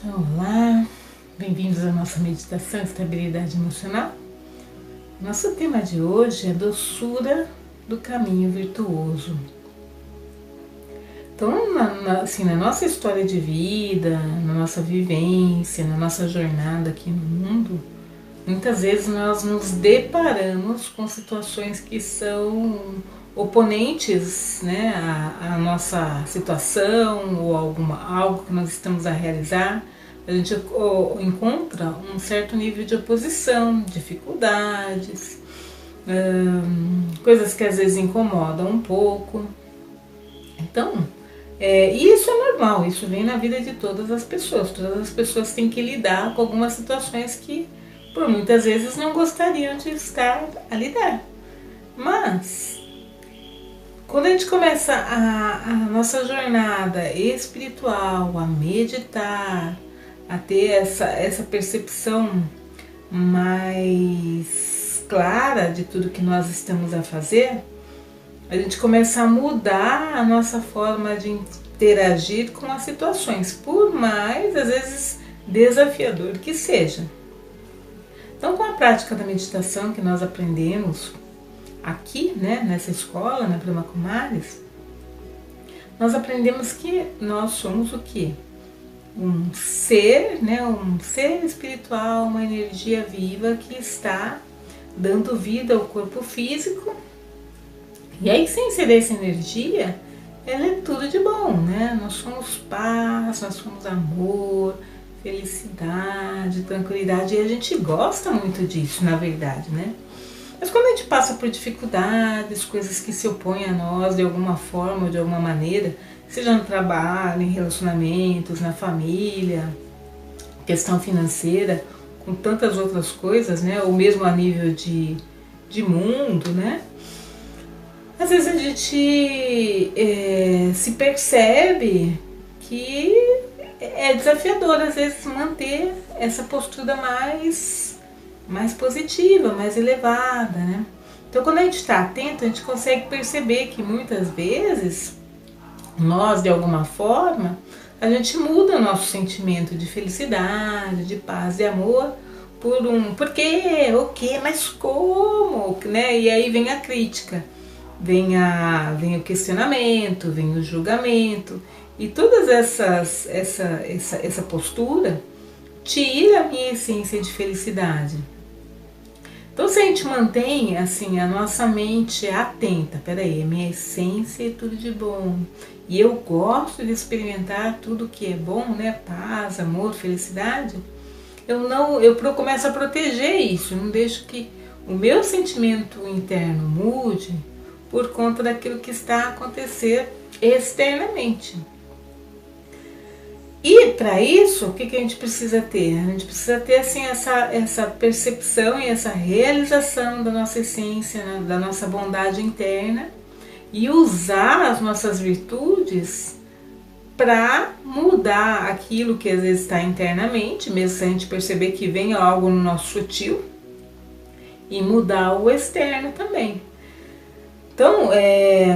Olá, bem-vindos à nossa meditação Estabilidade Emocional. Nosso tema de hoje é doçura do caminho virtuoso. Então, na nossa história de vida, na nossa vivência, na nossa jornada aqui no mundo, muitas vezes nós nos deparamos com situações que são oponentes, né, à nossa situação ou algo que nós estamos a realizar. A gente encontra um certo nível de oposição, dificuldades, coisas que às vezes incomodam um pouco. Então, isso é normal, isso vem na vida de todas as pessoas. Todas as pessoas têm que lidar com algumas situações que por muitas vezes não gostariam de estar a lidar. Mas quando a gente começa a nossa jornada espiritual, a meditar, a ter essa percepção mais clara de tudo que nós estamos a fazer, a gente começa a mudar a nossa forma de interagir com as situações, por mais, às vezes, desafiador que seja. Então, com a prática da meditação que nós aprendemos aqui, né, nessa escola, na Brahma Kumaris, nós aprendemos que nós somos o quê? Um ser, né, um ser espiritual, uma energia viva que está dando vida ao corpo físico. E a essência dessa energia, ela é tudo de bom, né? Nós somos paz, nós somos amor, felicidade, tranquilidade, e a gente gosta muito disso, na verdade, né? Mas quando a gente passa por dificuldades, coisas que se opõem a nós de alguma forma ou de alguma maneira, seja no trabalho, em relacionamentos, na família, questão financeira, com tantas outras coisas, né? Ou mesmo a nível de mundo, né? Às vezes a gente se percebe que é desafiador, às vezes, manter essa postura mais positiva, mais elevada, né? Então, quando a gente está atento, a gente consegue perceber que muitas vezes nós, de alguma forma, a gente muda o nosso sentimento de felicidade, de paz, de amor por quê? O quê? Mas como? Né? E aí vem a crítica, vem o questionamento, vem o julgamento, e todas essa postura tira a minha essência de felicidade. Então, se a gente mantém assim a nossa mente atenta, peraí, a minha essência é tudo de bom, e eu gosto de experimentar tudo que é bom, né? Paz, amor, felicidade. Eu começo a proteger isso, eu não deixo que o meu sentimento interno mude por conta daquilo que está a acontecer externamente. E para isso, o que a gente precisa ter? A gente precisa ter assim, essa percepção e essa realização da nossa essência, né, da nossa bondade interna, e usar as nossas virtudes para mudar aquilo que às vezes está internamente, mesmo se a gente perceber que vem algo no nosso sutil, e mudar o externo também. Então,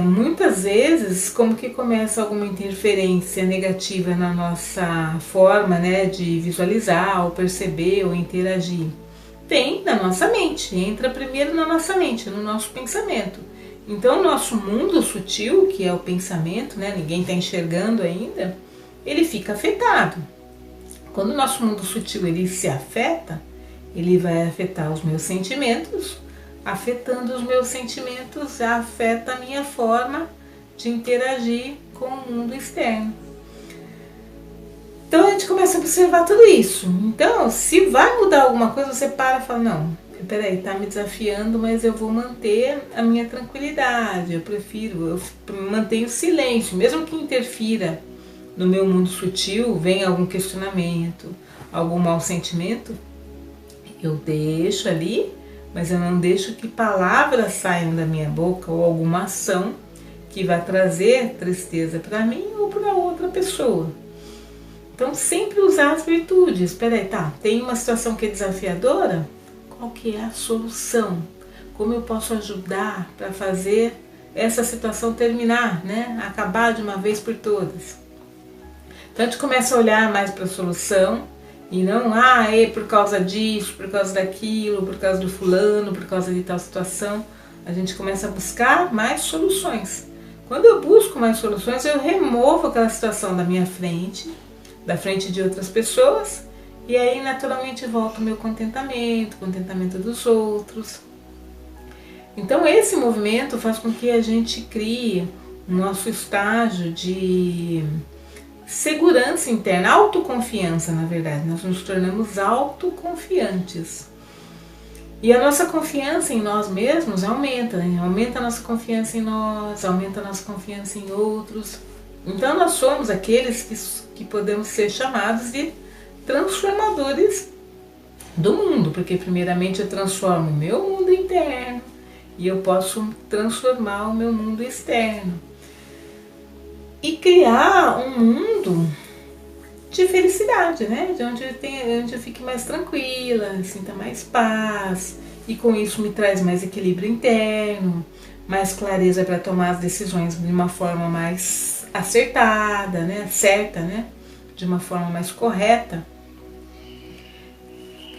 muitas vezes, como que começa alguma interferência negativa na nossa forma, né, de visualizar, ou perceber, ou interagir? Vem da nossa mente, entra primeiro na nossa mente, no nosso pensamento. Então, o nosso mundo sutil, que é o pensamento, né, ninguém está enxergando ainda, ele fica afetado. Quando o nosso mundo sutil ele se afeta, ele vai afetar os meus sentimentos. Afetando os meus sentimentos, afeta a minha forma de interagir com o mundo externo. Então a gente começa a observar tudo isso. Então, se vai mudar alguma coisa, você para e fala, não, peraí, tá me desafiando, mas eu vou manter a minha tranquilidade, eu mantenho silêncio, mesmo que interfira no meu mundo sutil, venha algum questionamento, algum mau sentimento, eu deixo ali, mas eu não deixo que palavras saiam da minha boca ou alguma ação que vai trazer tristeza para mim ou para outra pessoa. Então, sempre usar as virtudes. Espera aí, tá, tem uma situação que é desafiadora? Qual que é a solução? Como eu posso ajudar para fazer essa situação terminar, né? Acabar de uma vez por todas? Então a gente começa a olhar mais para a solução e não, é por causa disso, por causa daquilo, por causa do fulano, por causa de tal situação. A gente começa a buscar mais soluções. Quando eu busco mais soluções, eu removo aquela situação da minha frente, da frente de outras pessoas, e aí naturalmente volta o meu contentamento, o contentamento dos outros. Então esse movimento faz com que a gente crie o nosso estágio de segurança interna, autoconfiança, na verdade. Nós nos tornamos autoconfiantes. E a nossa confiança em nós mesmos aumenta, né? Aumenta a nossa confiança em nós, aumenta a nossa confiança em outros. Então nós somos aqueles que podemos ser chamados de transformadores do mundo, porque primeiramente eu transformo o meu mundo interno e eu posso transformar o meu mundo externo. E criar um mundo de felicidade, né? De onde eu fique mais tranquila, sinta mais paz, e com isso me traz mais equilíbrio interno, mais clareza para tomar as decisões de uma forma mais acertada, né? Certa, né? De uma forma mais correta.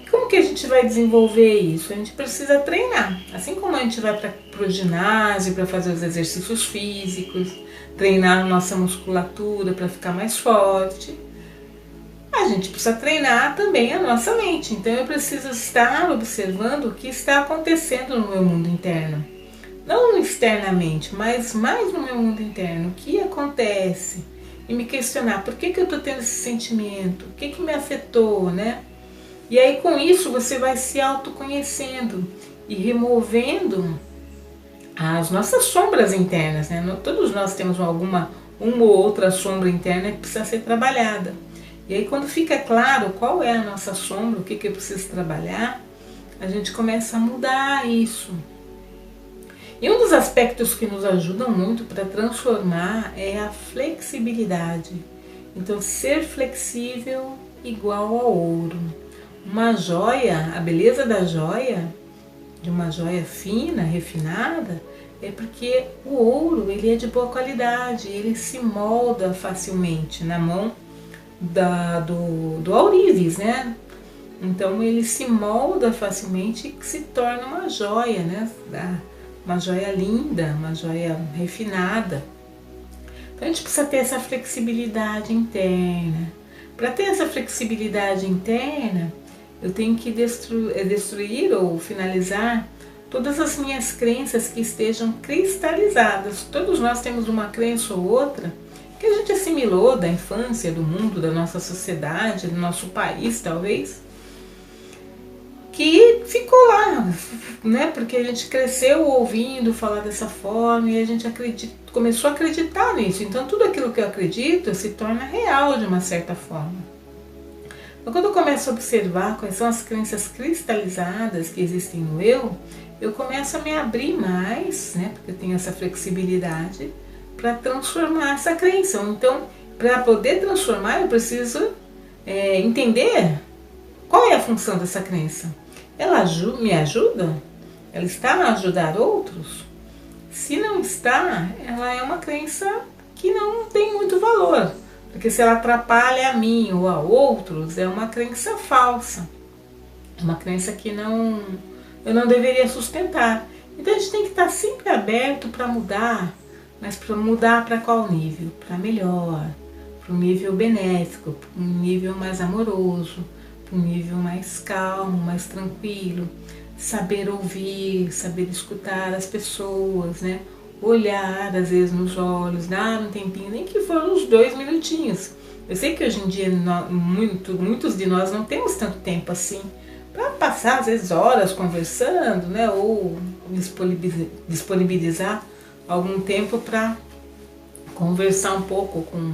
Como que a gente vai desenvolver isso? A gente precisa treinar. Assim como a gente vai para o ginásio para fazer os exercícios físicos, treinar a nossa musculatura para ficar mais forte, a gente precisa treinar também a nossa mente. Então eu preciso estar observando o que está acontecendo no meu mundo interno. Não externamente, mas mais no meu mundo interno. O que acontece? E me questionar, por que eu estou tendo esse sentimento? O que me afetou, né? E aí com isso você vai se autoconhecendo e removendo as nossas sombras internas, né? Todos nós temos uma ou outra sombra interna que precisa ser trabalhada. E aí quando fica claro qual é a nossa sombra, o que eu preciso trabalhar, a gente começa a mudar isso. E um dos aspectos que nos ajudam muito para transformar é a flexibilidade. Então ser flexível igual ao ouro. Uma joia, a beleza da joia, de uma joia fina, refinada, é porque o ouro ele é de boa qualidade, ele se molda facilmente na mão do ourives, né? Então ele se molda facilmente e se torna uma joia, né? Uma joia linda, uma joia refinada. Então a gente precisa ter essa flexibilidade interna. Para ter essa flexibilidade interna, eu tenho que destruir ou finalizar todas as minhas crenças que estejam cristalizadas. Todos nós temos uma crença ou outra que a gente assimilou da infância, do mundo, da nossa sociedade, do nosso país, talvez, que ficou lá, né? Porque a gente cresceu ouvindo falar dessa forma e a gente começou a acreditar nisso. Então tudo aquilo que eu acredito se torna real de uma certa forma. Então, quando eu começo a observar quais são as crenças cristalizadas que existem no eu começo a me abrir mais, né? Porque eu tenho essa flexibilidade para transformar essa crença. Então, para poder transformar, eu preciso entender qual é a função dessa crença. Ela me ajuda? Ela está a ajudar outros? Se não está, ela é uma crença que não tem muito valor. Porque se ela atrapalha a mim ou a outros, é uma crença falsa. É uma crença que eu não deveria sustentar. Então a gente tem que estar sempre aberto para mudar. Mas para mudar para qual nível? Para melhor, para um nível benéfico, para um nível mais amoroso, para um nível mais calmo, mais tranquilo. Saber ouvir, saber escutar as pessoas, né? Olhar às vezes nos olhos, dar um tempinho, nem que for uns 2 minutinhos. Eu sei que hoje em dia muitos de nós não temos tanto tempo assim para passar às vezes horas conversando, né? Ou disponibilizar algum tempo para conversar um pouco com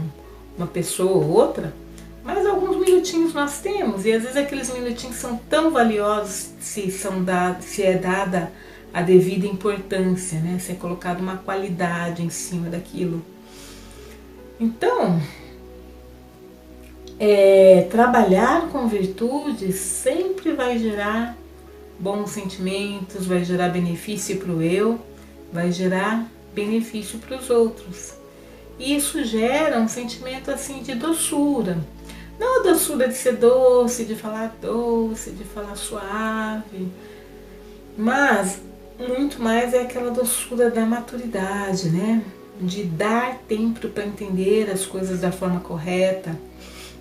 uma pessoa ou outra, mas alguns minutinhos nós temos, e às vezes aqueles minutinhos são tão valiosos se é dada a devida importância, né? Se é colocada uma qualidade em cima daquilo. Então, trabalhar com virtudes sempre vai gerar bons sentimentos, vai gerar benefício para o vai gerar benefício para os outros. E isso gera um sentimento assim de doçura. Não a doçura de ser doce, de falar doce, de falar suave, mas muito mais é aquela doçura da maturidade, né? De dar tempo para entender as coisas da forma correta,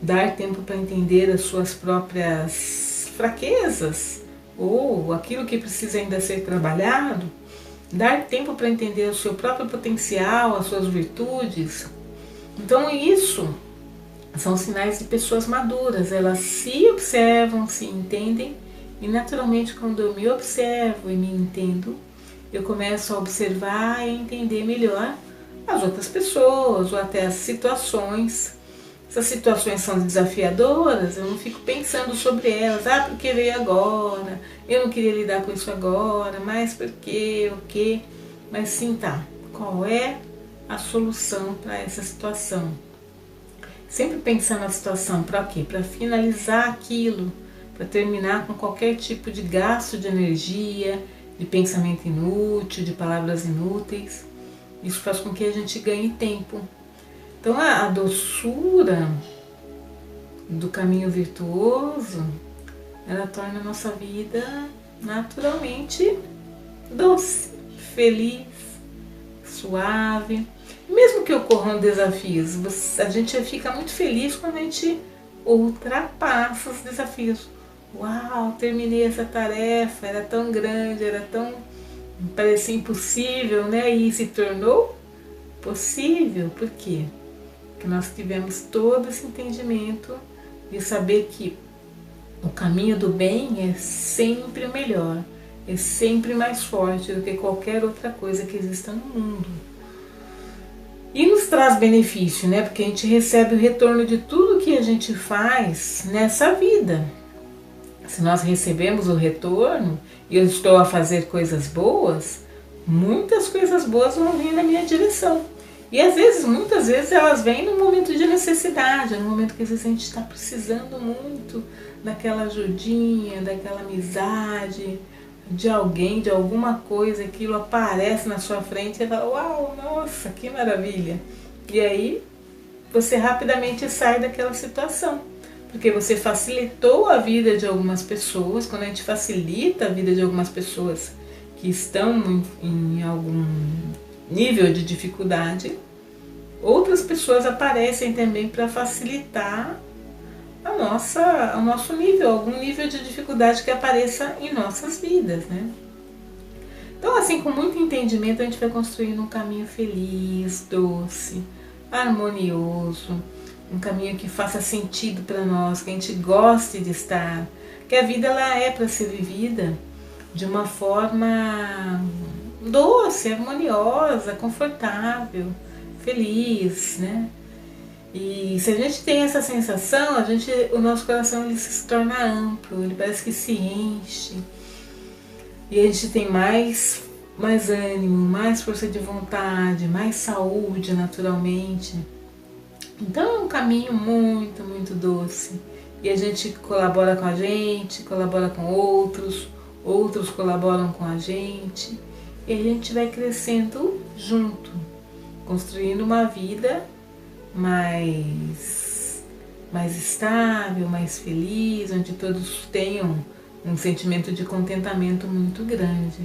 dar tempo para entender as suas próprias fraquezas ou aquilo que precisa ainda ser trabalhado, dar tempo para entender o seu próprio potencial, as suas virtudes. Então isso são sinais de pessoas maduras, elas se observam, se entendem e naturalmente quando eu me observo e me entendo, eu começo a observar e entender melhor as outras pessoas ou até as situações. Essas situações são desafiadoras, eu não fico pensando sobre elas, porque veio agora, eu não queria lidar com isso agora, mas por quê, o quê? Mas sim, tá, qual é a solução para essa situação? Sempre pensando na situação, para quê? Para finalizar aquilo, para terminar com qualquer tipo de gasto de energia, de pensamento inútil, de palavras inúteis. Isso faz com que a gente ganhe tempo. Então a doçura do caminho virtuoso, ela torna a nossa vida naturalmente doce, feliz, suave. Mesmo que ocorram desafios, a gente fica muito feliz quando a gente ultrapassa os desafios. Uau, terminei essa tarefa, era tão grande, era tão... parecia impossível, né? E se tornou possível. Por quê? Porque nós tivemos todo esse entendimento de saber que o caminho do bem é sempre o melhor, é sempre mais forte do que qualquer outra coisa que exista no mundo. E nos traz benefício, né? Porque a gente recebe o retorno de tudo que a gente faz nessa vida. Se nós recebemos o retorno e eu estou a fazer coisas boas, muitas coisas boas vão vir na minha direção. E às vezes, muitas vezes, elas vêm no momento de necessidade, no momento que às vezes a gente está precisando muito daquela ajudinha, daquela amizade, de alguém, de alguma coisa, aquilo aparece na sua frente e fala, uau, nossa, que maravilha. E aí você rapidamente sai daquela situação, porque você facilitou a vida de algumas pessoas. Quando a gente facilita a vida de algumas pessoas que estão em algum nível de dificuldade, outras pessoas aparecem também para facilitar o nosso nível, algum nível de dificuldade que apareça em nossas vidas, né? Então, assim, com muito entendimento, a gente vai construindo um caminho feliz, doce, harmonioso, um caminho que faça sentido para nós, que a gente goste de estar, que a vida ela é para ser vivida de uma forma doce, harmoniosa, confortável, feliz, né? E se a gente tem essa sensação, o nosso coração ele se torna amplo, ele parece que se enche. E a gente tem mais ânimo, mais força de vontade, mais saúde naturalmente. Então é um caminho muito, muito doce. E a gente colabora com a gente, colabora com outros, outros colaboram com a gente. E a gente vai crescendo junto, construindo uma vida mais estável, mais feliz, onde todos tenham um sentimento de contentamento muito grande.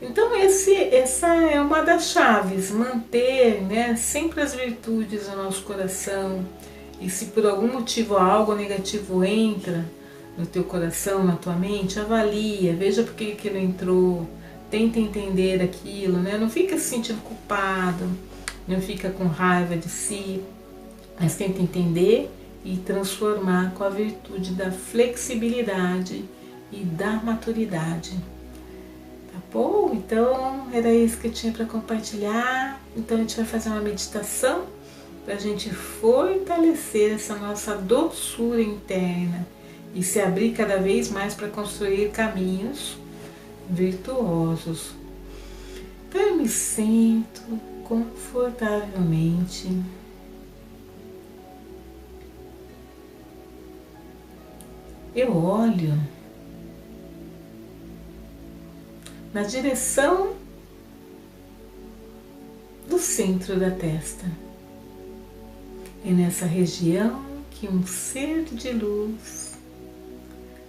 Então essa é uma das chaves, manter, né, sempre as virtudes no nosso coração. E se por algum motivo algo negativo entra no teu coração, na tua mente, avalia, veja por que aquilo entrou, tenta entender aquilo, né? Não fica se sentindo culpado, não fica com raiva de si, mas tenta entender e transformar com a virtude da flexibilidade e da maturidade. Tá bom? Então era isso que eu tinha para compartilhar. Então a gente vai fazer uma meditação para a gente fortalecer essa nossa doçura interna e se abrir cada vez mais para construir caminhos virtuosos. Então eu me sinto confortavelmente. Eu olho na direção do centro da testa. É nessa região que um ser de luz,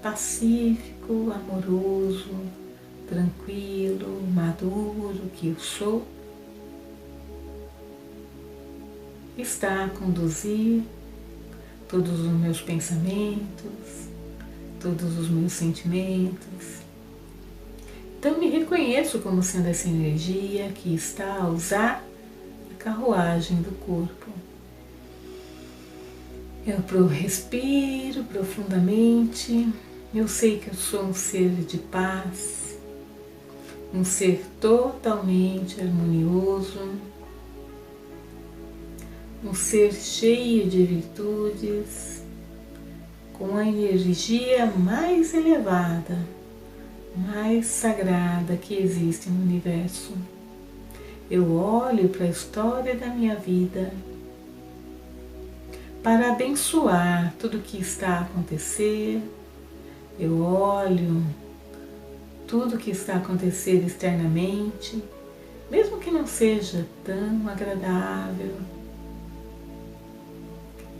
pacífico, amoroso, tranquilo, maduro que eu sou, está a conduzir todos os meus pensamentos, todos os meus sentimentos. Então me reconheço como sendo essa energia que está a usar a carruagem do corpo. Eu respiro profundamente, eu sei que eu sou um ser de paz, um ser totalmente harmonioso, um ser cheio de virtudes, com a energia mais elevada, mais sagrada que existe no universo. Eu olho para a história da minha vida para abençoar tudo que está a acontecer. Eu olho tudo que está a acontecer externamente, mesmo que não seja tão agradável.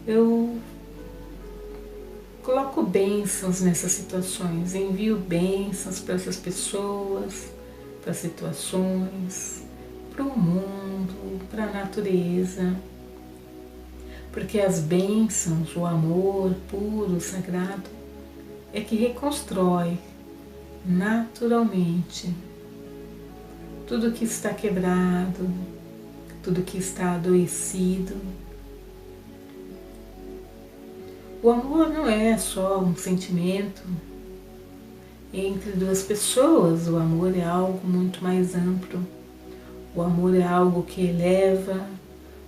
Eu coloco bênçãos nessas situações, envio bênçãos para essas pessoas, para as situações, para o mundo, para a natureza. Porque as bênçãos, o amor puro, sagrado, é que reconstrói naturalmente tudo que está quebrado, tudo que está adoecido. O amor não é só um sentimento entre duas pessoas, o amor é algo muito mais amplo. O amor é algo que eleva,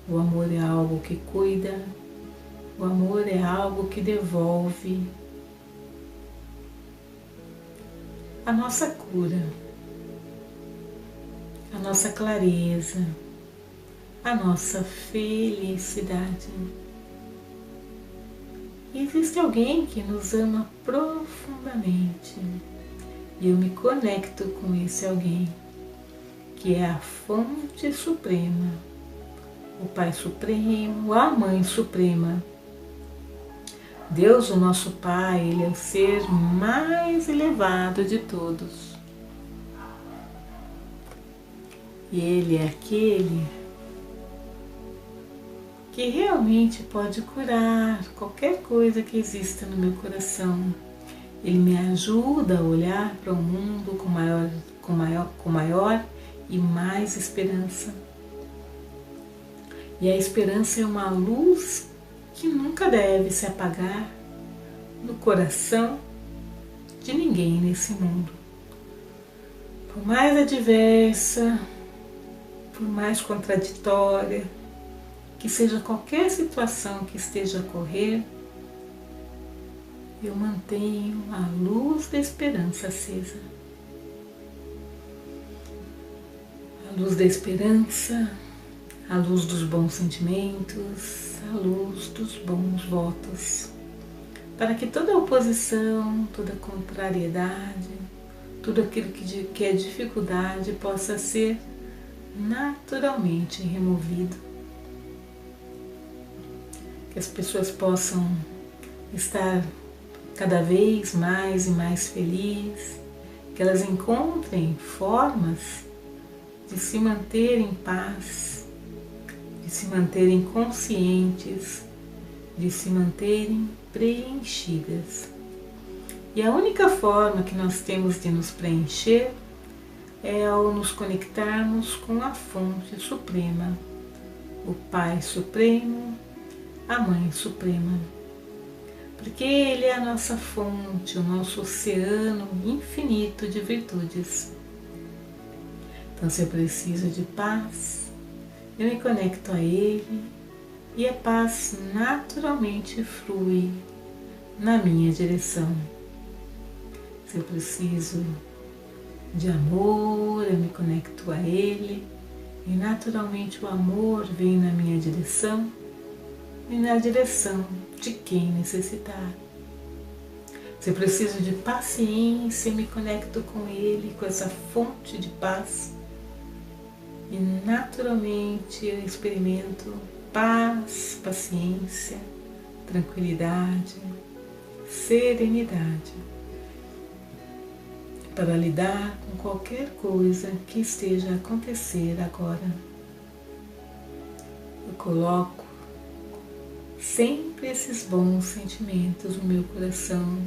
o amor é algo que cuida, o amor é algo que devolve a nossa cura, a nossa clareza, a nossa felicidade. E existe alguém que nos ama profundamente e eu me conecto com esse alguém, que é a fonte suprema, o Pai Supremo, a Mãe Suprema. Deus, o nosso Pai, Ele é o ser mais elevado de todos. E Ele é aquele que realmente pode curar qualquer coisa que exista no meu coração. Ele me ajuda a olhar para o mundo com maior e mais esperança. E a esperança é uma luz que nunca deve se apagar no coração de ninguém nesse mundo. Por mais adversa, por mais contraditória que seja qualquer situação que esteja a ocorrer, eu mantenho a luz da esperança acesa. A luz da esperança, a luz dos bons sentimentos, a luz dos bons votos, para que toda oposição, toda contrariedade, tudo aquilo que é dificuldade possa ser naturalmente removido. Que as pessoas possam estar cada vez mais e mais felizes, que elas encontrem formas de se manterem em paz, de se manterem conscientes, de se manterem preenchidas. E a única forma que nós temos de nos preencher é ao nos conectarmos com a fonte suprema, o Pai Supremo, a Mãe Suprema. Porque Ele é a nossa fonte, o nosso oceano infinito de virtudes. Então, se eu preciso de paz, eu me conecto a Ele e a paz naturalmente flui na minha direção. Se eu preciso de amor, eu me conecto a Ele e naturalmente o amor vem na minha direção e na direção de quem necessitar. Se eu preciso de paciência, eu me conecto com Ele, com essa fonte de paz E naturalmente eu experimento paz, paciência, tranquilidade, serenidade para lidar com qualquer coisa que esteja a acontecer agora. Eu coloco sempre esses bons sentimentos no meu coração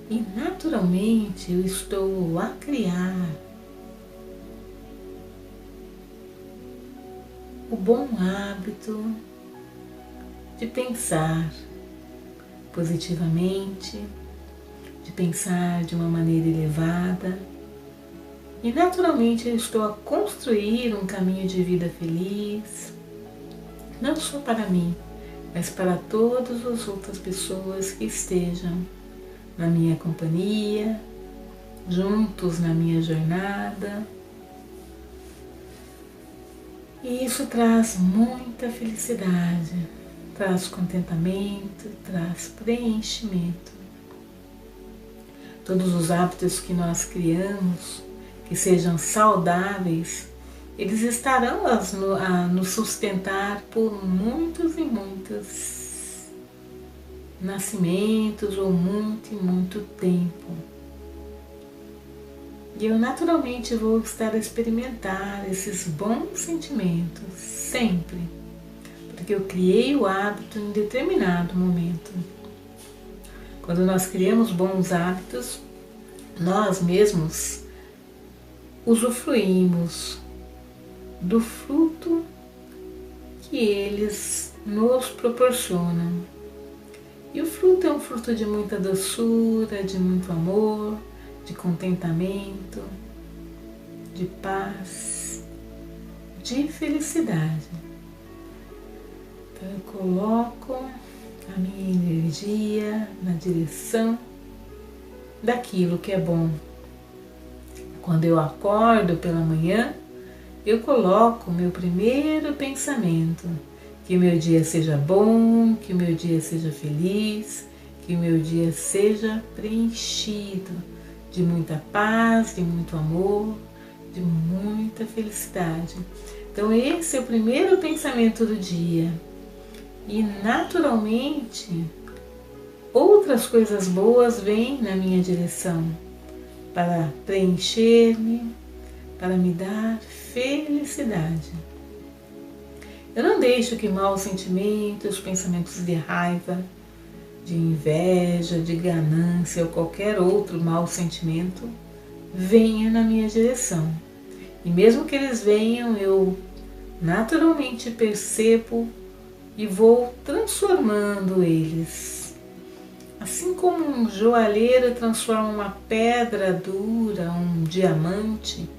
e naturalmente eu estou a criar o bom hábito de pensar positivamente, de pensar de uma maneira elevada e naturalmente eu estou a construir um caminho de vida feliz, não só para mim, mas para todas as outras pessoas que estejam na minha companhia, juntos na minha jornada. E isso traz muita felicidade, traz contentamento, traz preenchimento. Todos os hábitos que nós criamos, que sejam saudáveis, eles estarão a nos sustentar por muitos e muitos nascimentos ou muito e muito tempo. E eu naturalmente vou estar a experimentar esses bons sentimentos sempre, porque eu criei o hábito em determinado momento. Quando nós criamos bons hábitos, nós mesmos usufruímos do fruto que eles nos proporcionam. E o fruto é um fruto de muita doçura, de muito amor, de contentamento, de paz, de felicidade. Então eu coloco a minha energia na direção daquilo que é bom. Quando eu acordo pela manhã, eu coloco o meu primeiro pensamento, que o meu dia seja bom, que o meu dia seja feliz, que o meu dia seja preenchido de muita paz, de muito amor, de muita felicidade. Então esse é o primeiro pensamento do dia. E naturalmente outras coisas boas vêm na minha direção para preencher-me, para me dar felicidade. Eu não deixo que maus sentimentos, pensamentos de raiva, de inveja, de ganância ou qualquer outro mau sentimento venha na minha direção. E mesmo que eles venham, eu naturalmente percebo e vou transformando eles. Assim como um joalheiro transforma uma pedra dura, um diamante,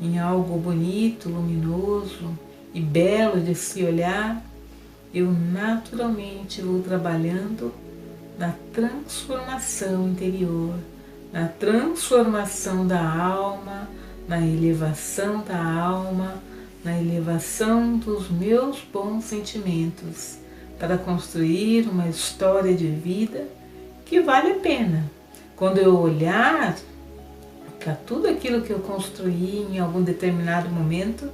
em algo bonito, luminoso e belo de se olhar, eu naturalmente vou trabalhando na transformação interior, na transformação da alma, na elevação da alma, na elevação dos meus bons sentimentos, para construir uma história de vida que vale a pena. Quando eu olhar para tudo aquilo que eu construí em algum determinado momento,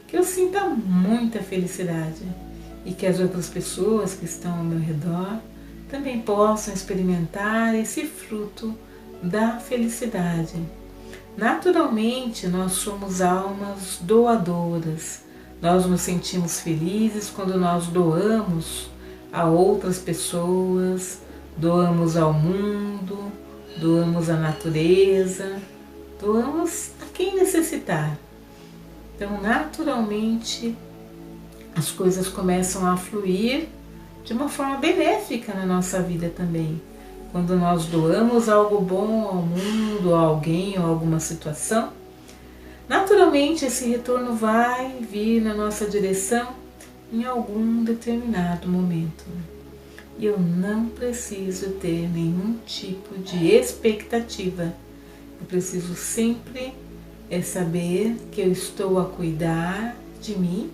que eu sinta muita felicidade e que as outras pessoas que estão ao meu redor também possam experimentar esse fruto da felicidade. Naturalmente, nós somos almas doadoras. Nós nos sentimos felizes quando nós doamos a outras pessoas, doamos ao mundo, doamos à natureza, doamos a quem necessitar. Então, naturalmente, as coisas começam a fluir de uma forma benéfica na nossa vida também. Quando nós doamos algo bom ao mundo, a alguém ou a alguma situação, naturalmente esse retorno vai vir na nossa direção em algum determinado momento. E eu não preciso ter nenhum tipo de expectativa. Eu preciso sempre saber que eu estou a cuidar de mim,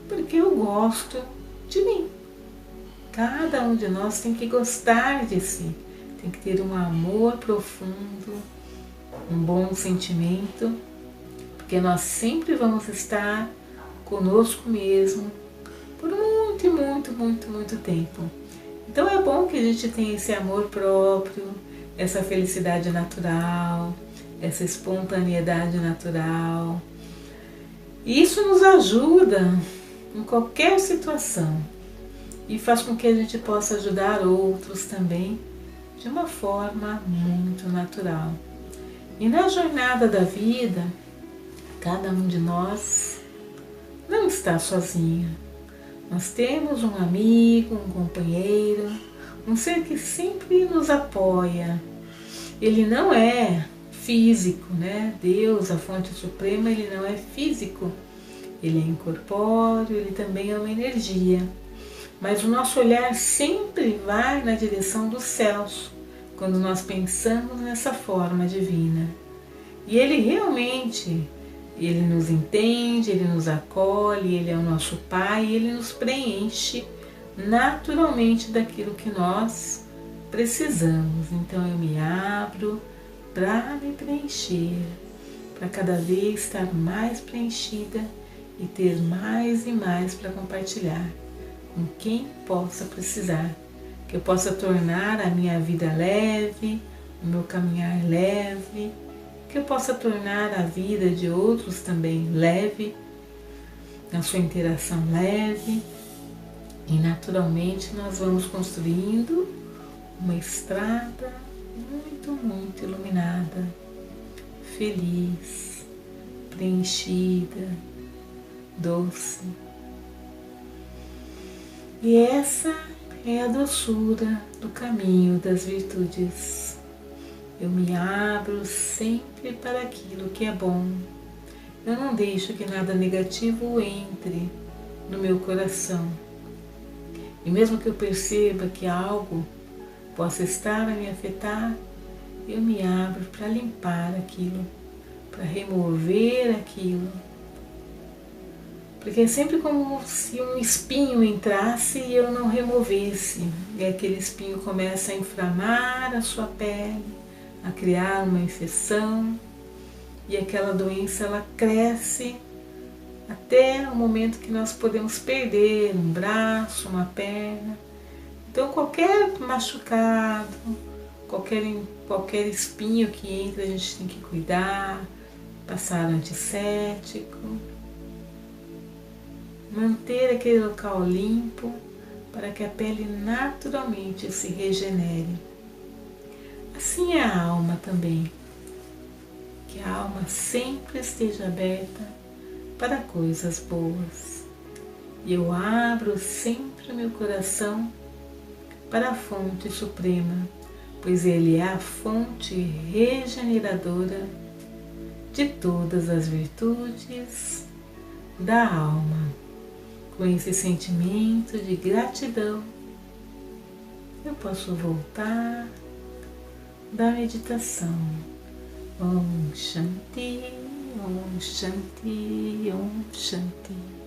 porque eu gosto de mim. Cada um de nós tem que gostar de si, tem que ter um amor profundo um bom sentimento, porque nós sempre vamos estar conosco mesmo por muito, muito, muito, muito tempo. Então é bom que a gente tenha esse amor próprio, essa felicidade natural, essa espontaneidade natural. E isso nos ajuda em qualquer situação e faz com que a gente possa ajudar outros também de uma forma muito natural. E na jornada da vida, cada um de nós não está sozinho. Nós temos um amigo, um companheiro, um ser que sempre nos apoia. Ele não é físico, né? Deus, a fonte suprema, ele não é físico. Ele é incorpóreo, ele também é uma energia. Mas o nosso olhar sempre vai na direção dos céus, quando nós pensamos nessa forma divina. E ele realmente, ele nos entende, ele nos acolhe, ele é o nosso Pai, ele nos preenche naturalmente daquilo que nós precisamos. Então eu me abro para me preencher, para cada vez estar mais preenchida e ter mais e mais para compartilhar com quem possa precisar, que eu possa tornar a minha vida leve, o meu caminhar leve, que eu possa tornar a vida de outros também leve, a sua interação leve, e naturalmente nós vamos construindo uma estrada muito, muito iluminada, feliz, preenchida, doce. E essa é a doçura do caminho das virtudes. Eu me abro sempre para aquilo que é bom. Eu não deixo que nada negativo entre no meu coração. E mesmo que eu perceba que algo possa estar a me afetar, eu me abro para limpar aquilo, para remover aquilo. Porque é sempre como se um espinho entrasse e eu não removesse. E aquele espinho começa a inflamar a sua pele, a criar uma infecção. E aquela doença ela cresce até o momento que nós podemos perder um braço, uma perna. Então qualquer machucado, qualquer espinho que entra, a gente tem que cuidar, passar antisséptico, manter aquele local limpo para que a pele naturalmente se regenere. Assim é a alma também, que a alma sempre esteja aberta para coisas boas. E eu abro sempre o meu coração para a fonte suprema, pois ele é a fonte regeneradora de todas as virtudes da alma. Com esse sentimento de gratidão, eu posso voltar da meditação. Om Shanti, Om Shanti, Om Shanti.